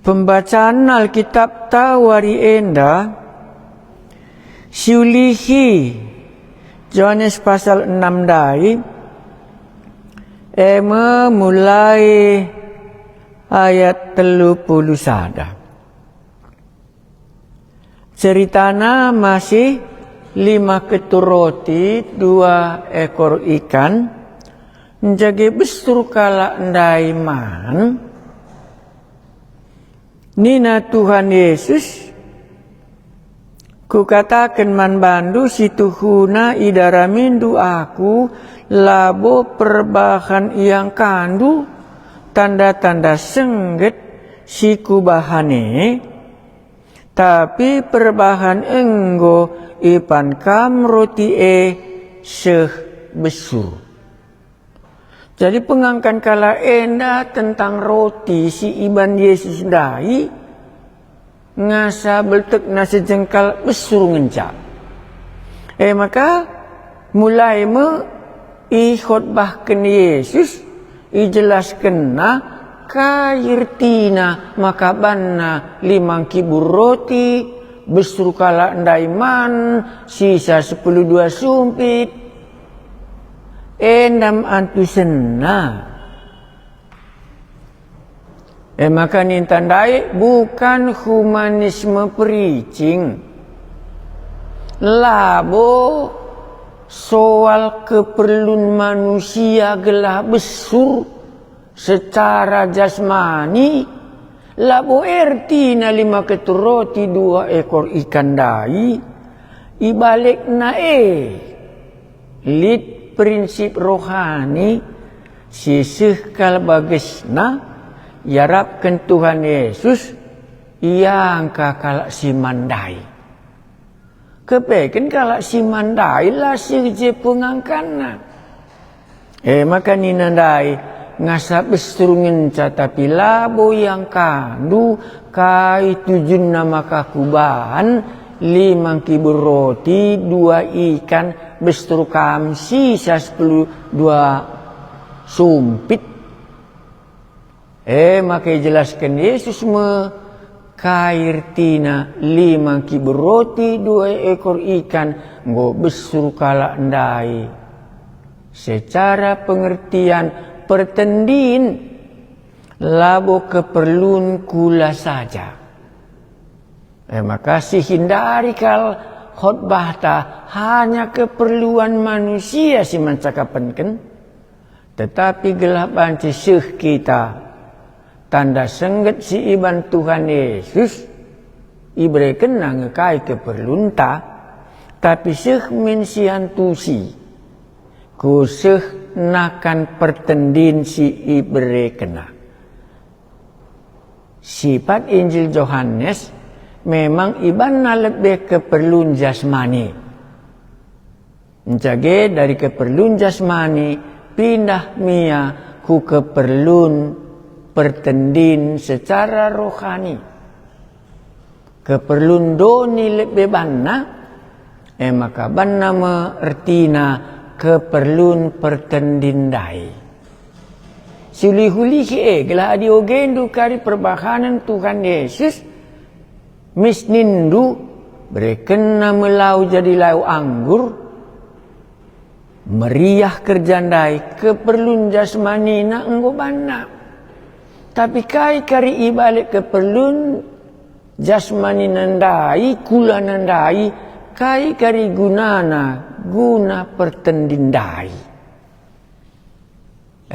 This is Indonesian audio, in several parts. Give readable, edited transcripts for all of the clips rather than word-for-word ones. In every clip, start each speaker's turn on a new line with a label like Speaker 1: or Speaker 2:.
Speaker 1: Pembacaan Alkitab tawari enda siulihi Yohanes pasal 6 dai mulai ayat 30 sada. Ceritana masih 5 ketur roti 2 ekor ikan menjadi bestur kala ndaiman Nina Tuhan Yesus kukatakan man bandu si tuhuna idara mindu aku labo perbahan yang kandu tanda-tanda sengget si kubahane tapi perbahan enggo ipan kam roti seh besur. Jadi pengangkan kala enda tentang roti si iban Yesus dai ngasa beltek nasi jengkal besur ngencak. Maka mulai khotbahkan Yesus ijelaskan kairtina maka banna 5 kibur roti besur kala ndaiman sisa 12 sumpit endam antu senna. Maka nintandai bukan humanisme preaching. Labo soal keperluan manusia gelah besur secara jasmani. Labo ertina 5 ketur roti 2 ekor ikan dai. Ibalik lid prinsip rohani sisih kal bagesna yarapkan Tuhan Yesus yang kakal si mandai kepeken kalak si mandai lah sije pengangkana maka ninandai ngasa bestur ngenca tapi labo yang kandu kai tujun nama kakubahan 5 kibur roti 2 ikan bestur kam sisa 2 sumpit. Maka jelaskan Yesus kairtina 5 kibur roti 2 ekor ikan nggo besur kala ndai. Secara pengertian pertendin labo keperluan kula saja. Maka hindari kal khotbah ta hanya keperluan manusia si mencakapankan tetapi gelap banci syekh kita tanda sengget si iban Tuhan Yesus ibrekan ngekai keperluan ta tapi syekh min siantusi ku syekh nakan pertendin si ibrekena. Sifat Injil Yohanes memang ibanna lebih keperluan jasmani. Menjage dari keperluan jasmani pindah mia ku keperluan pertendin secara rohani. Keperluan doni lebih banna maka banna mertina keperluan pertendin dai. Sulihuli gelah adiogendu kari perbahanan Tuhan Yesus misnindu berekena melau jadi lau anggur meriah kerjandai keperluan jasmani na enggo banna tapi kai kari ibalik keperluan jasmani nandai kula nandai kai kari guna pertendindai.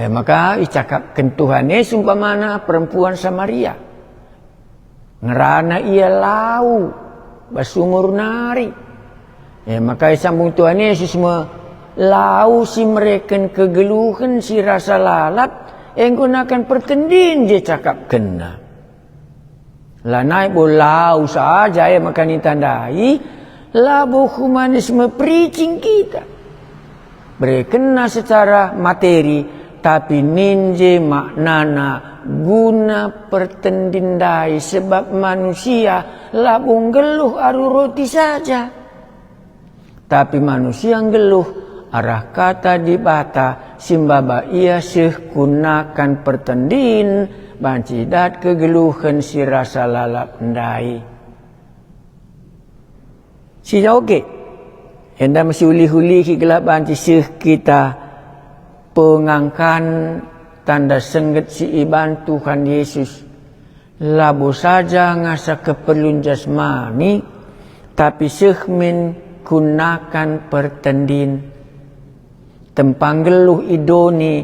Speaker 1: Maka icakapkan Tuhan Yesus umpamana perempuan Samaria ngerana ia lau basumur nari. Maka sambung Tuhan Yesus lau si mereken kegeluhan si rasa lalap gunakan pertendin je cakap kena. Lah naik lau saja maka ditandai labo humanisme preaching kita. Berkena secara materi tapi ninje maknana guna pertendindai sebab manusia labung geluh aru roti saja. Tapi manusia geluh arah kata di bata simbaba ia sehkunakan pertendin bancidat kegeluhan si rasa lalap ndai. Si oke enda mesti uli-uli ki gelap banci seh kita pengangkan tanda sengget si iban Tuhan Yesus. Labo saja ngasa keperluan jasmani tapi sehmin gunakan pertendin tempang geluh idoni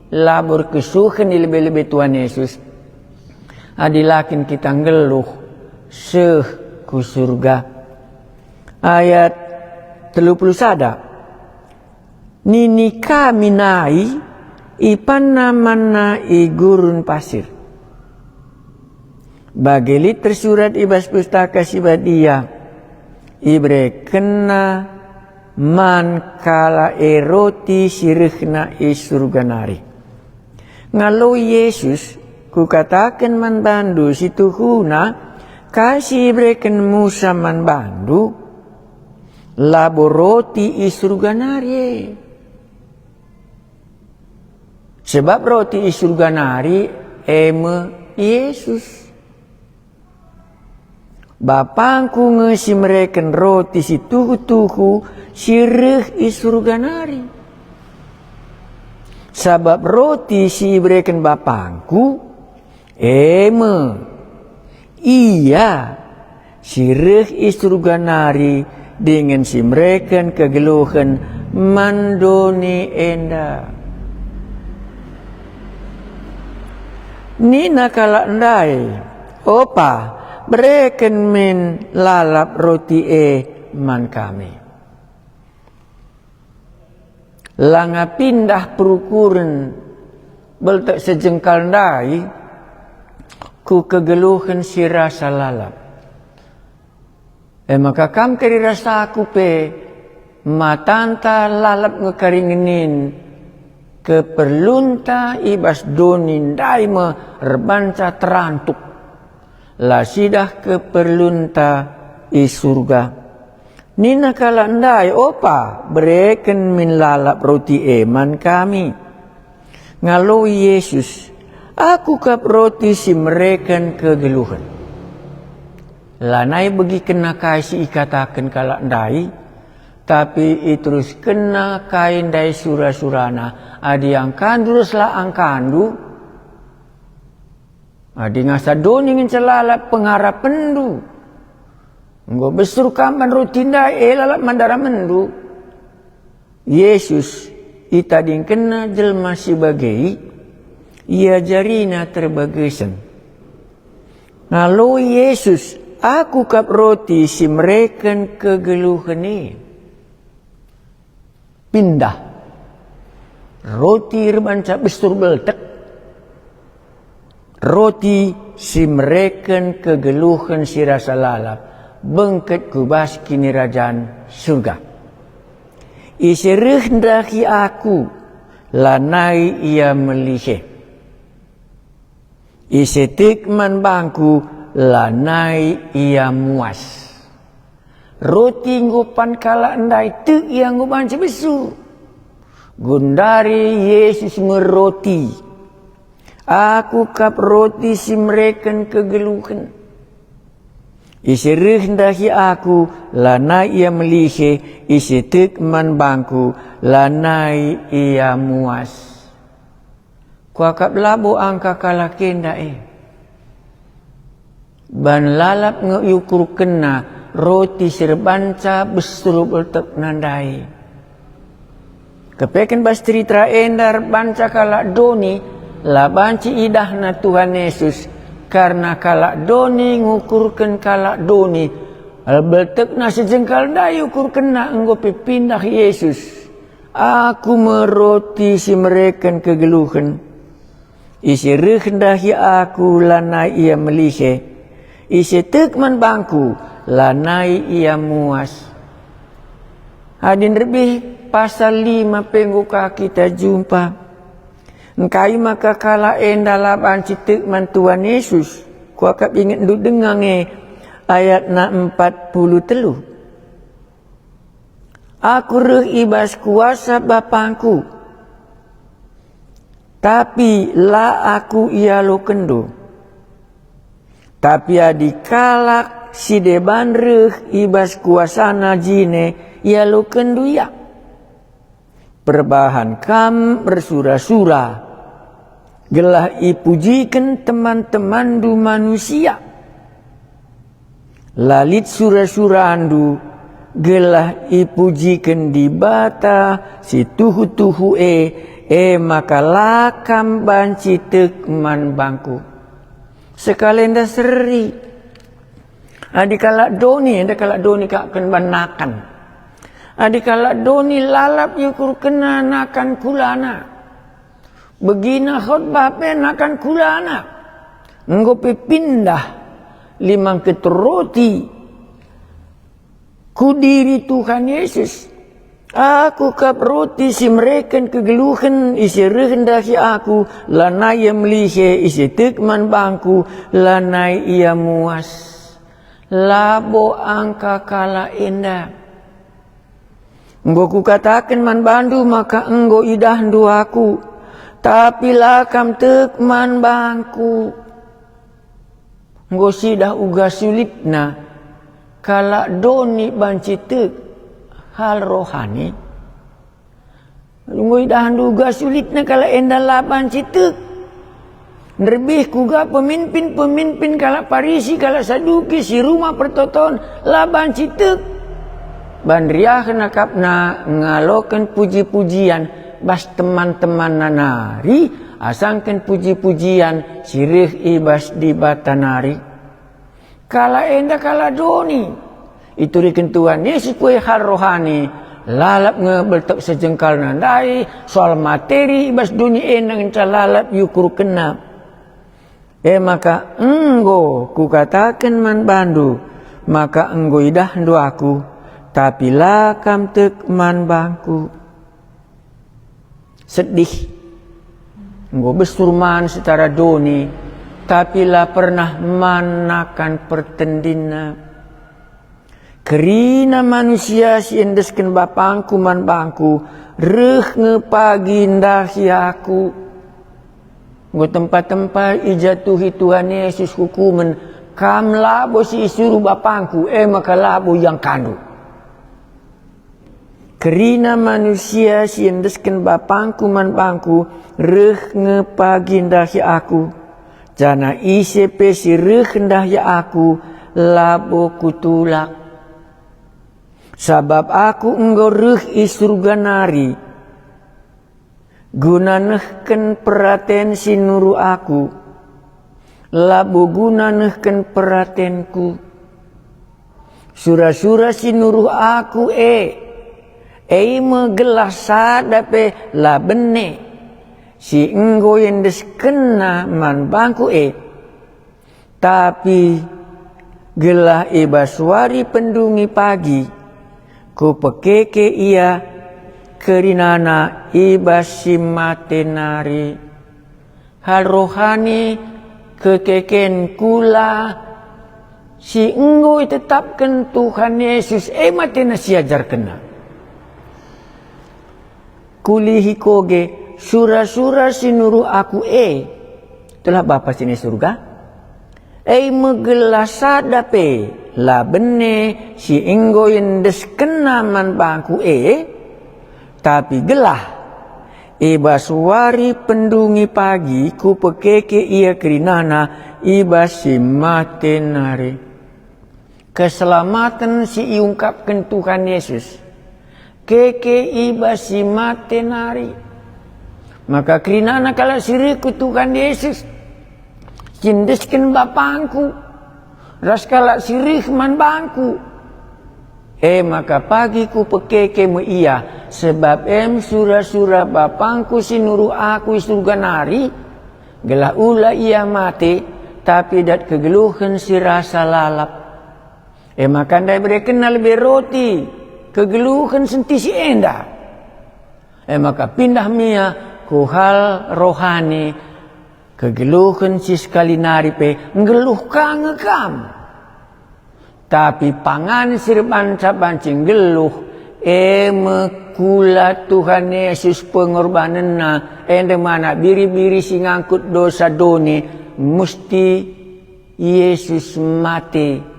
Speaker 1: labor kesuhen lebih-lebih Tuhan Yesus adilakin kita ngeluh seh ku surga. Ayat 31 nini kami nai ipana mana igurun pasir bagelit tersurat ibas pustaka sibadia ibre kena man kala eroti sirihna isurganari. Ngalau Yesus ku katakan man bandu situhuna kasih ibreken Musa man bandu labo roti isurganari. Sebab roti isurganari eme Yesus. Bapangku ngesi mereken roti si tuhu-tuhu sirih isurganari. Sebab roti si mereken bapangku eme iya sirih isurganari dengan si mereken kegeluhan mandoni enda. Nina kala ndai opa bereken min lalap roti man kami. Langa pindah perukuran beltak sejengkal ndai ku kegeluhan si rasa lalap. Maka kam kari rasa aku pe matanta lalap ngekaringenin keperlunta ibas donin daima rebanca terantuk lasidah keperlunta i surga. Nina kala ndai opa bereken min lalap roti eman kami. Ngalau Yesus aku kap roti si mereken kegeluhan. Lanai bagi kena kasih ikatakan kala ndai tapi terus kena kain dai surah-surana adi yang kandu lah angkandu adi ngasa doni ngincelala pengarap pendu nggo besur kampan rutinda lalap mandara mendu. Yesus itading kena jelma si bagai ia jarina terbagaisan. Ngalau Yesus aku kap roti si mereken kegeluhan ini. Pindah roti rebanca bestur beltek roti si mereken kegeluhan si rasa lalap bengket kubas kini rajaan surga. Isi rendahi aku lanai ia melihe isi tikman bangku lanai ia muas. Roti ngupan kala ndai tu yang ngupan cebesu. Gundari Yesus meroti. Aku kap roti si mereken kegeluhan. Isi rendahi aku lanai ia melihe isi tikman bangku lanai ia muas. Kuakap labo angka kala kenda ban lalap ngeyukur kena roti serbanca besuru beltek nandai. Kepeken bastri traendar banca kala doni la banci idahna Tuhan Yesus karena kala doni ngukurkan kala doni al beltek na sejengkal dai ukur kena enggo pindah Yesus. Aku meroti si mereken kegeluhan. Isi rendahi aku lanai ia melihe. Isi tekman bangku lanai ia muas. Hadin lebih pasal 5 pengguka kita jumpa. Engkai maka kala endala banci tekman Tuhan Yesus. Kuakap ingat du dengang ayat na 40 telu. Aku reh ibas kuasa bapangku, tapi la aku ia lo kendo. Tapi adikalak si deban reh ibas kuasana jine ia lo kendo ya. Perbahan kam bersura-sura, gelah ipujikan teman-teman du manusia. Lalit sura-sura andu, gelah ipujikan di bata si tuhu-tuhu maka lakam banci tekman bangku. Sekalenda seri. Adikala doni kakkan banakan. Adikala doni lalap yukur kena nakan kulana. Begina khutbah nakan kulana. Ngopi pindah 5 keteroti kudiri Tuhan Yesus. Aku kap roti si mereka kegeluhan isi rendahi aku, lanai ia melihe isi tekman bangku, lanai ia muas. Labo angka kala indah. Enggo ku katakan man bandu maka enggo idah ndu aku, tapi lakam tekman bangku. Enggo sidah uga sulitna kala doni banci tek hal rohani. Enggo idah uga sulitna kala endala banci tek. Nerbih kuga pemimpin kala Parisi kala Saduki si rumah pertoton la banci tek. Bandriah kena kapna ngalokan puji-pujian bas teman-teman nanari asangkan puji-pujian sirih ibas di batanari. Kala enda kala doni itu dikentuan Yesus kue hal rohani lalap ngebeltok sejengkal nandai soal materi ibas dunia enang lalap yukur kena. Maka enggo ku katakan man bandu maka enggo idah ndu aku, tapi lakam tekman bangku. Sedih. Enggo besurman secara doni, tapi lah pernah manakan pertendina. Kerina manusia si endesken bapangku man bangku, reh ngepagi ndahi aku. Enggo tempat-tempat ijatuhi Tuhan Yesus hukuman, kam labo si isuruh bapangku, maka labo yang kandu. Kerina manusia si endesken bapangku man bangku, reh ngepagindahi aku. Jana isepe si reh ndahi aku, labo kutulak. Sabab aku enggo reh isurga nari, gunanehken peraten si nuru aku, labo gunanehken peratenku. Sura-sura si nuru aku megelah sadape la bene si enggo yang deskena man bangku tapi gelah ibaswari pendungi pagi ku pekeke ia kerinana ibasimatenari hal rohani kekeken kula si enggo tetapkan Tuhan Yesus matena siajar kena kulihi koge sura-sura sinuru aku itulah Bapa sini surga megelas sadape la bene si enggo yendes kenaman bangku tapi gelah ibaswari pendungi pagi ku pekeke ia kerinana ibasi matenare. Keselamatan si iungkapkan Tuhan Yesus keke ibasi matenari. Maka kerinana kala siriku Tuhan Yesus cindesken bapangku ras kala sirih man bangku maka pagi ku pekeke mu iya sebab sura-sura bapangku sinuru aku surga nari gelah ula ia mati tapi dat kegeluhan si rasa lalap maka ndai berekenal beroti kegeluhan sentisi enda maka pindah mia ku hal rohani kegeluhan si sekali nari ngeluh kangekam tapi pangan sirban sabancing geluh mekula Tuhan Yesus pengorbananna ende mana biri-biri si ngangkut dosa doni mesti Yesus mati.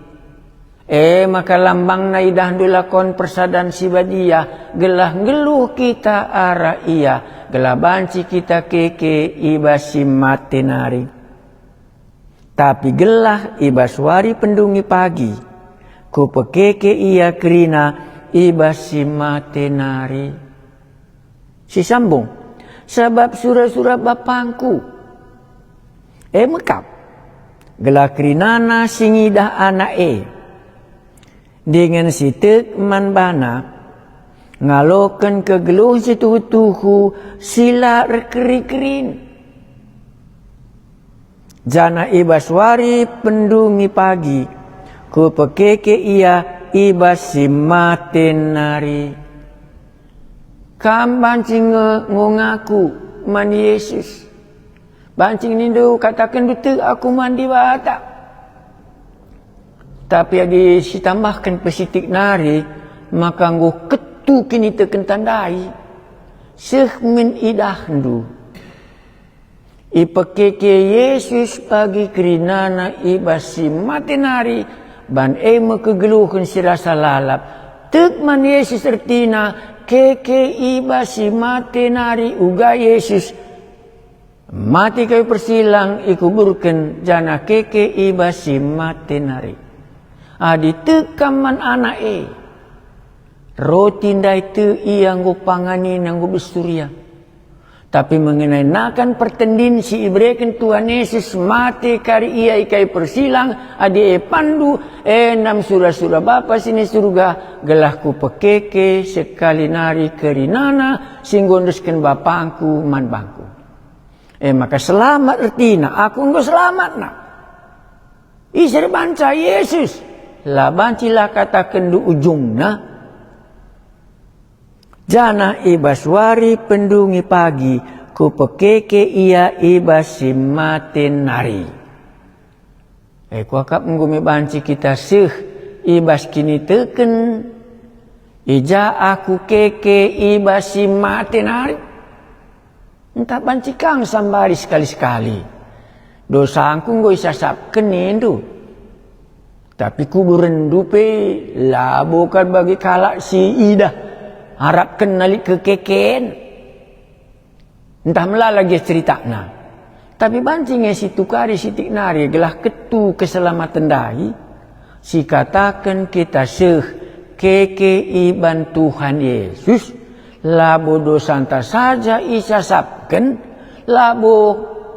Speaker 1: Maka lambang na idah dulakon persadan si badia gelah ngeluh kita ara iya gelah banci kita keke ibasi mati nari. Tapi gelah ibaswari pendungi pagi ku pekeke iya kerina ibasi mati nari. Si sambung sebab surah-surah bapangku mekap gelah kerinana singidah anak dengan sitek man bana ngaloken kegeluh situtuhu sila rekeri-kerin. Jana ibaswari pendungi pagi ku pekeke iya ibasi mati nari. Kam bancing ngongaku man Yesus. Bancing nindu katakan betul aku mandi bata. Tapi adi si tambahkan pesitik nari maka nggo ketu kini teken tandai. Sehmin idah ndu. Ipekeke Yesus bagi kerinana ibasi mati nari ban kegeluhkan si rasa lalap. Tekman Yesus ertina keke ibasi mati nari uga Yesus mati kayu persilang ikuburkan jana keke ibasi mati nari. Adi tekaman anak roti ndai tu iya nggo pangani nanggo besurya. Tapi mengenai nakan pertendin si ibreken Tuhan Yesus mati kari ia ikai persilang adi pandu enam surah-surah bapa sini surga gelahku pekeke sekali nari kerinana singgondesken bapangku man bangku. Maka selamat ertina aku engko selamat na. Isir banca Yesus lah bancilah kata kendu ujungna. Jana ibaswari pendungi pagi ku pekeke ia ibasi mati nari. Kuakap ngumi banci kita sih ibas kini teken ija aku keke ibasi mati nari. Entah banci kang sambari sekali-sekali. Dosa angku nggo isasap kenindu. Tapi kuburen dupe lah bukan bagi kalak si idah. Harap kenali kekeken. Entah melah lagi cerita na. Tapi bancingnya si tukari si tiknari gelah ketu keselamatan dahi. Si katakan kita seh keke iban Tuhan Yesus. Labo dosanta saja isasapkan. Labo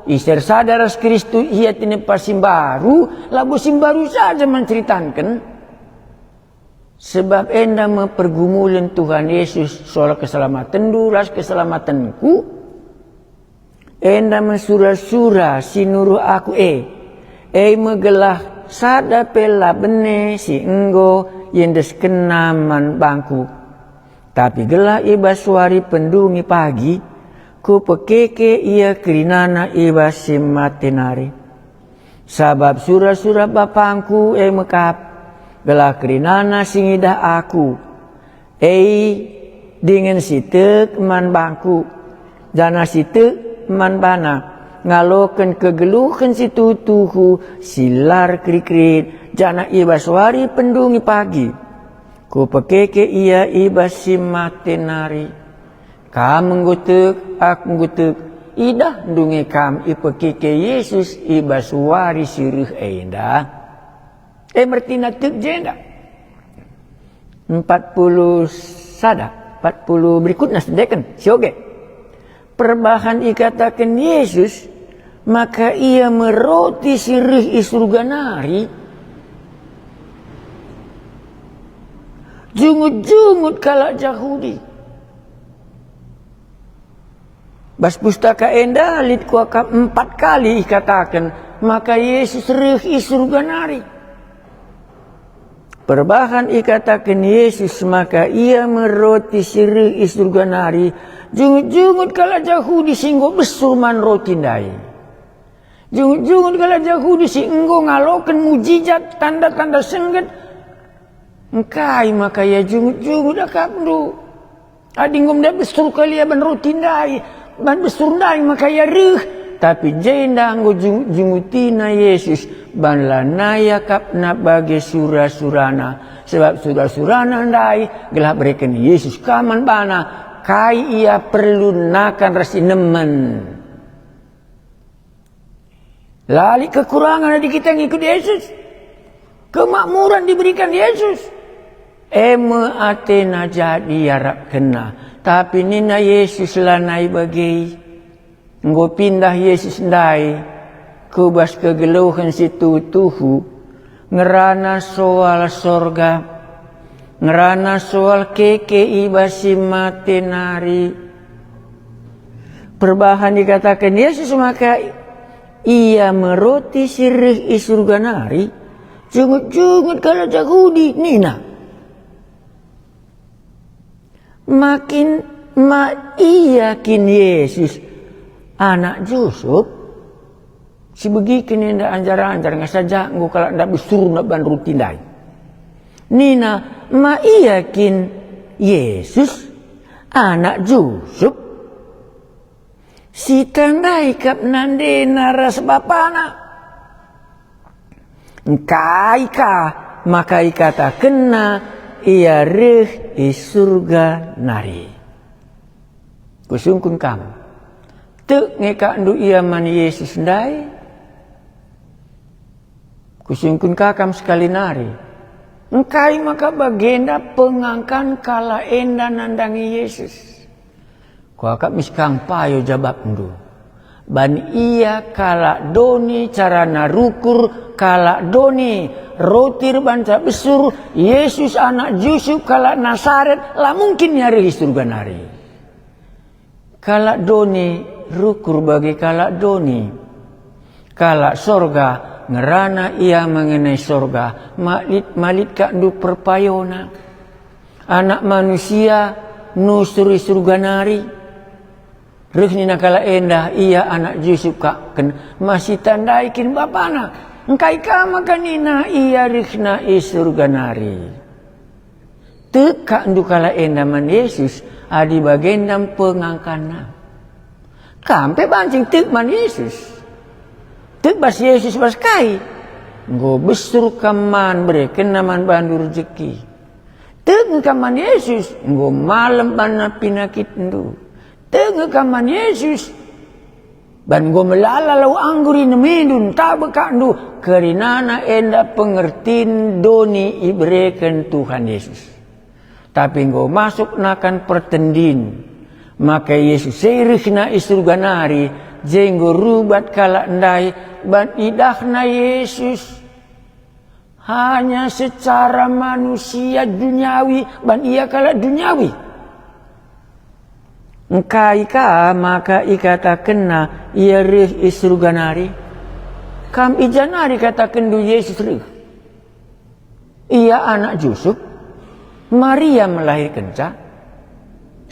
Speaker 1: isir sadar Kristus ia tini pasimbaru. Labo simbaru saja menceritakan. Sebab enda mempergumulan Tuhan Yesus soal keselamatan duras keselamatanku. Enda mensurah-surah si nuruh aku megelah sada pela bene si enggo yendes kenaman bangku. Tapi gelah ibaswari pendungi pagi ku pekeke ia kerinana ibasi mati nari. Sabab surah-surah bapangku mekap gelah kerinana singidah aku dengan sitek man bangku jana sitek man bana ngaloken kegeluhkan situ tuhu silar krik-krik jana ibaswari pendungi pagi ku pekeke ia ibasi mati nari. Kam nggutek aku nggutek idah ndunge kam ipekeke Yesus ibaswari sirih endah. Mertina tuk jenda 40 sada 40 berikutnya sedekan sioge perbahan ikatakan Yesus maka ia meroti sirih isurga nari jungut-jungut kalak Yahudi bas pustaka enda lit kuakap 4 kali ikatakan maka Yesus sirih isurga nari. Perbahan ikatakan Yesus maka ia meroti sirih isurga nari jungut-jungut kala Yahudi singgo besurman roti ndai. Jungut-jungut kala Yahudi singgo ngaloken mujizat tanda-tanda sengget Engkai maka ya jungut-jungut akap ndu. Adi ngom dah besur kali ya ban rutin dai. Ban besur dai maka ya reh. Tapi jenda anggo jungutina Yesus. Ban lanaya kap na bagi surah-surana. Sebab surah-surana dai. Gelah berikan Yesus kaman bana. Kai ia perlu nakan rasi nemen. Lali kekurangan di kita ngikut Yesus. Kemakmuran diberikan Yesus. Eme atena jadi harap kena. Tapi nina Yesus lanai bagi. Nggo pindah Yesus ndai. Kubas kegeluhan situ tuhu. Ngerana soal sorga. Ngerana soal keke ibasi mate nari. Perbahan dikatakan Yesus maka ia meroti sirih isurga nari. Jungut-jungut kalau Yahudi nina. Makin iakin Yesus anak Yusuf si begitu ni ndak anjar-anjar nggak saja nggo kalau ndak besur ndak ban rutin dai. Nina iakin Yesus anak Yusuf si tandai kap nande naras bapana. Engkai ka maka ikata kena ia reh di surga nari. Kusungkun kamu. Tek ngeka ndu ia man Yesus ndai. Kusungkun kakam sekali nari. Engkai maka bagenda pengangkan kala enda nandangi Yesus. Kuakap miskang payo jabab ndu. Ban ia kala doni carana rukur kala doni. Rotir banca besur Yesus anak Yusuf kala Nasaret lah mungkin nyari surga nari. Kala doni rukur bagi kala doni. Kala sorga ngerana ia mengenai sorga malit kak du perpayona. Anak manusia nusuri surga nari. Ruknina kala endah ia anak Yusuf kak masih tandaikin bapana. Engkai kama kanina iya rikna surga nari. Teka ndukala endaman Yesus adi bagendam pengangkana. Kampe bancing tek man Yesus. Tek bas Yesus bas kai. Nggo besur kaman bereken naman bandu rezeki. Tek kaman Yesus nggo malam bana pinakit ndu. Tek kaman Yesus ban go melala lau angguri nemendun tabekak ndu kerinana enda pengertin doni ibreken Tuhan Yesus. Tapi go masuk nakan pertendin maka Yesus serihna isurga nari jenggo rubat kala ndai ban idahna Yesus hanya secara manusia duniawi ban ia kala duniawi. Engkai ka maka ikata kena ia rih isurga nari. Kam ijanari katakan du Yesus rih. Ia anak Yusuf. Maria melahirkan ca.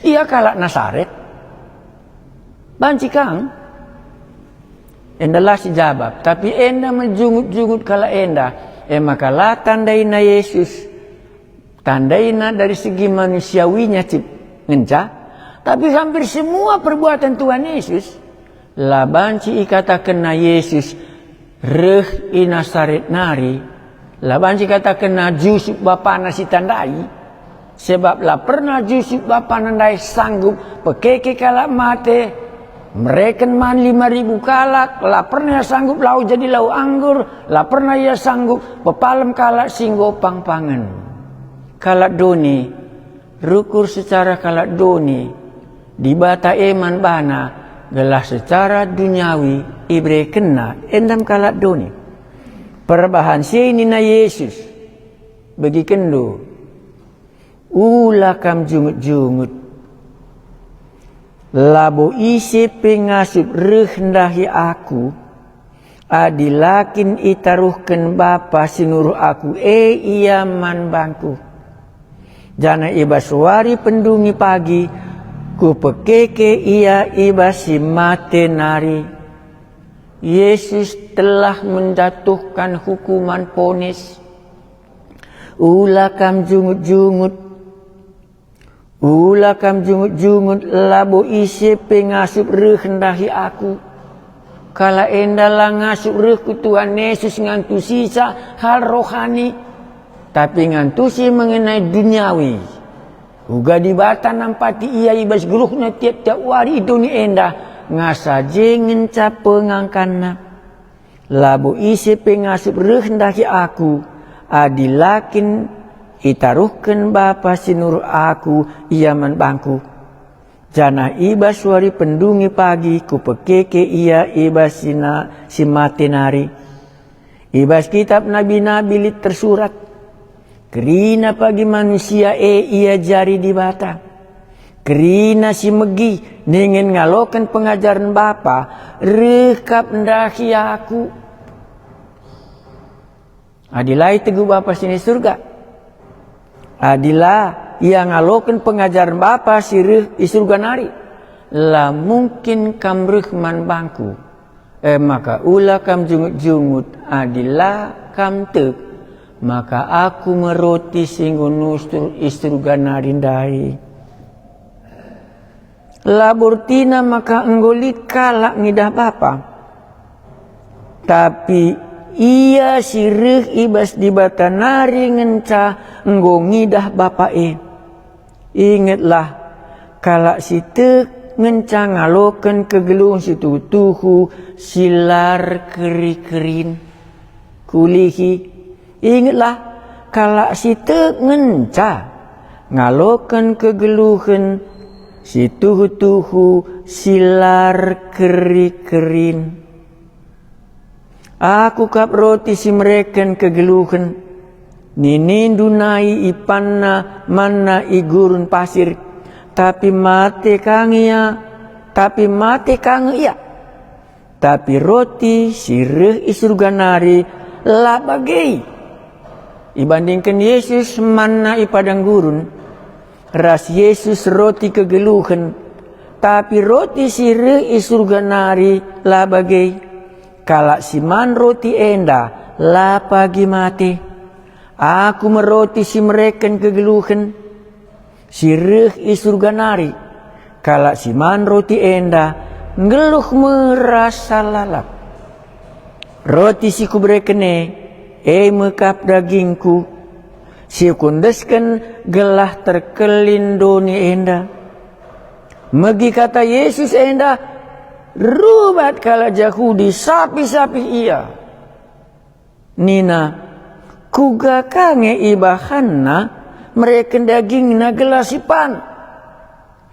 Speaker 1: Ia kalak Nasaret. Banci kang. Endalah si jabab. Tapi enda menjungut-jungut kala enda. Maka lah tandaina Yesus. Tandaina dari segi manusiawinya cip ngenca. Tapi hampir semua perbuatan Tuhan Yesus. Lah banci ikatakan na Yesus. Reh i Nasaret nari. Lah banci katakan na Yusuf bapa nasi tandai. Sebab lah pernah Yusuf bapa nandai sanggup. Pekeke kalak mate. Mereken man 5.000 kalak. Lah pernah sanggup lau jadi lau anggur. Lah pernah ia sanggup pepalem kalak singgo pang-pangan. Kalak doni. Rukur secara kalak doni. Di bata eman bana gelah secara duniawi ibre kena endam kalak doni. Perbahan sini na Yesus bagi kendo ulakam jungut-jungut labo isi pengasup rendahi aku adilakin itaruhkan bapa sinuruh aku iya man bangku jana iba suari pendungi pagi ku pekeke ia ibasi mate nari. Yesus telah menjatuhkan hukuman ponis Ulah kam jungut-jungut, ulah kam jungut-jungut, labo isi pengasup rehendahi aku. Kala endalah ngasup rehku Tuhan Yesus ngantu sisa hal rohani, tapi ngantu si mengenai duniawi. Uga di bata nampati ia ibas geluhna tiap-tiap wari dunia endah, ngasaje ngenca pengangkanna. Labo isi pengasup rehendahi aku, adilakin itaruhkan Bapa sinur aku iaman bangku. Jana ibas wari pendungi pagi ku pekeke ia ibas si matenari. Ibas kitab nabi-nabi lit tersurat, kerina pagi manusia ia jari di bata. Kerina si megi ningen ngalokan pengajaran Bapa rekap ndahi aku. Adilai teguh Bapa sini surga. Adilah ia ngalokan pengajaran Bapa sirih surga nari. Lah mungkin kam rehman bangku. Maka ulah kam jungut-jungut. Adilah kam tek. Maka aku meroti singgun nustur surga nari dai. Labortina maka enggolit kalak ngidah Bapa. Tapi ia sirih ibas di bata nari ngenca enggo ngidah Bapa Ingatlah kalak sitek ngenca ngalokan kegelung situ tuhu silar keri-kerin kulihi. Ingatlah kalak sitek ngenca ngalokan kegeluhan situ tuhu silar keri-kerin. Aku kap roti si mereken kegeluhan. Ninindu nai ipanna manna igurun pasir. Tapi mate kang ia. Tapi roti sirih isurga nari lah bagai. Ibandingkan Yesus manna ipadang gurun. Ras Yesus roti kegeluhan. Tapi roti sirih isurga nari lah bagai. Kalak siman roti enda lah pagi mati. Aku meroti si mereken kegeluhan. Sirih isurga nari. Kalak siman roti enda ngeluh merasa lalap. Roti si kubrekene mekap dagingku. Si kundeskan gelah terkelin doni enda. Megi kata Yesus enda rubat kala Yahudi sapi-sapi ia. Nina kuga kange ibahanna mereka daging na gelasipan.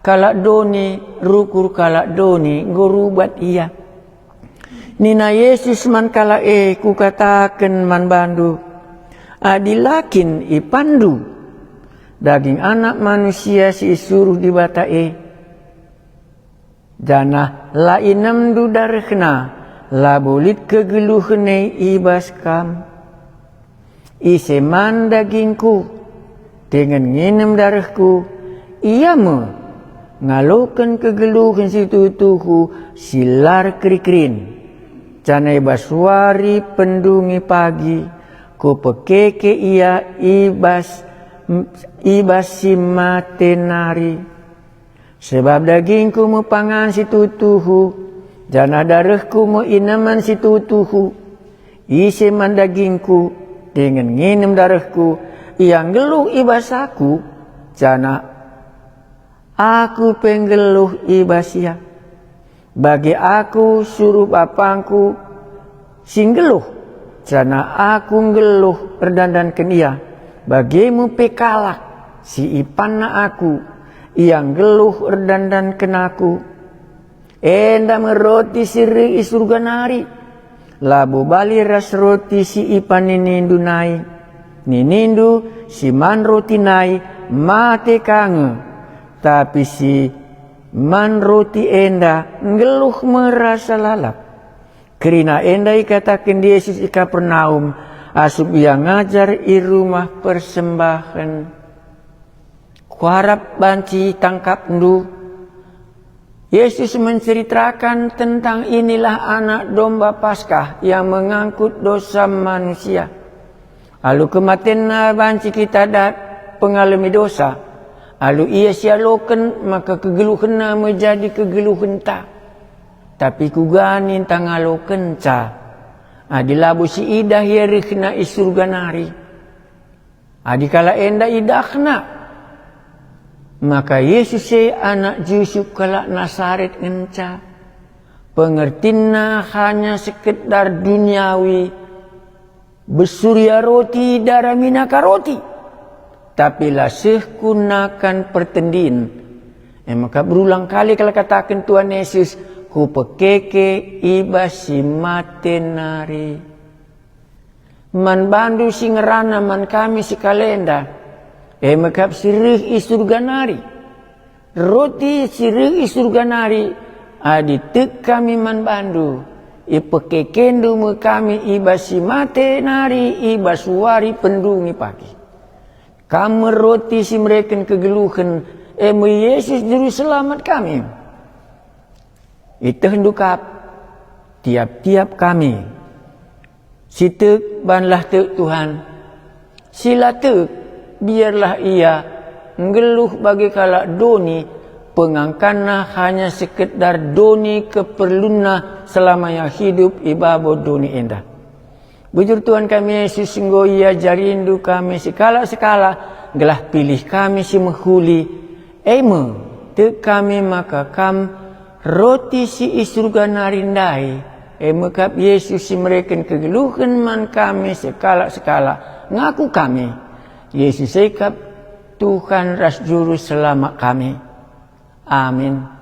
Speaker 1: Kalak doni rukur kalak doni gorubat ia. Nina Yesus man kala ku katakan man bandu. Adilakin ipandu. Daging anak manusia si suruh di bata Jana la inam du darhna la bolit kegeluhne ibas kam. Iseman dagingku dengan nginem darahku ia ngalokan kegeluhan situ tuhu silar krikrin. Jana ibas wari pendungi pagi ku pekeke ia ibas si matenari. Sebab dagingku pangan situ tuhu, jana darahku inaman situ tuhu. Iseman dagingku dengan nginem darahku, yang geluh ibas aku, jana aku penggeluh ibas ia. Bagi aku suruh bapangku sing geluh, jana aku geluh perdandankan ia. Bagimu pekalak si ipanna aku. Yang geluh erdandan kenaku. Enda meroti siri isurga nari. Labu bali ras roti si ipan ninindu nai. Ninindu si man roti nai mate kange. Tapi si man roti enda geluh merasa lalap. Kerina enda ikatakan Yesus ika Kapernaum. Asub ia ngajar i rumah persembahan. Kuharap banci tangkap ndu. Yesus menceritakan tentang inilah anak domba Paskah yang mengangkut dosa manusia. Alu kematian na banci kita dat pengalami dosa. Alu ia sialokan maka kegeluhan na menjadi kegeluhan ta. Tapi kuganin tangalokan ca. Adilabu si idah yerikna isurga nari. Adikala enda idahna. Maka Yesus anak Yusuf kala Nasaret ngenca. Pengertina hanya sekedar duniawi. Besurya roti daramina roti. Tapi lasih kunakan pertendin. Maka berulang kali kalau katakan Tuhan Yesus. Hupekeke iba si matenari. Man bandu si ngerana man kami si kalenda. Makap sirih isurga nari. Roti sirih isurga nari. Aditek kami man bandu. Ipekekendu me kami iba si matenari. Iba suari pendungi pagi. Kamu roti si mereka kegeluhan. Yesus juru selamat kami. Itu hendukap tiap-tiap kami. Sitek banlah tek Tuhan. Sila tek biarlah ia ngeluh bagi kalak doni. Pengangkana hanya sekedar doni keperluna selamanya hidup ibabo doni endah. Bujur Tuhan kami Yesus sungguh ia jarindu kami sekala-sekala. Gelah pilih kami si menghuli. Eme tek kami maka kam roti si isurga narindai. Mekap Yesus si mereka kegeluhan man kami sekala-sekala. Ngaku kami. Yesus sekap Tuhan ras juru selamat kami. Amin.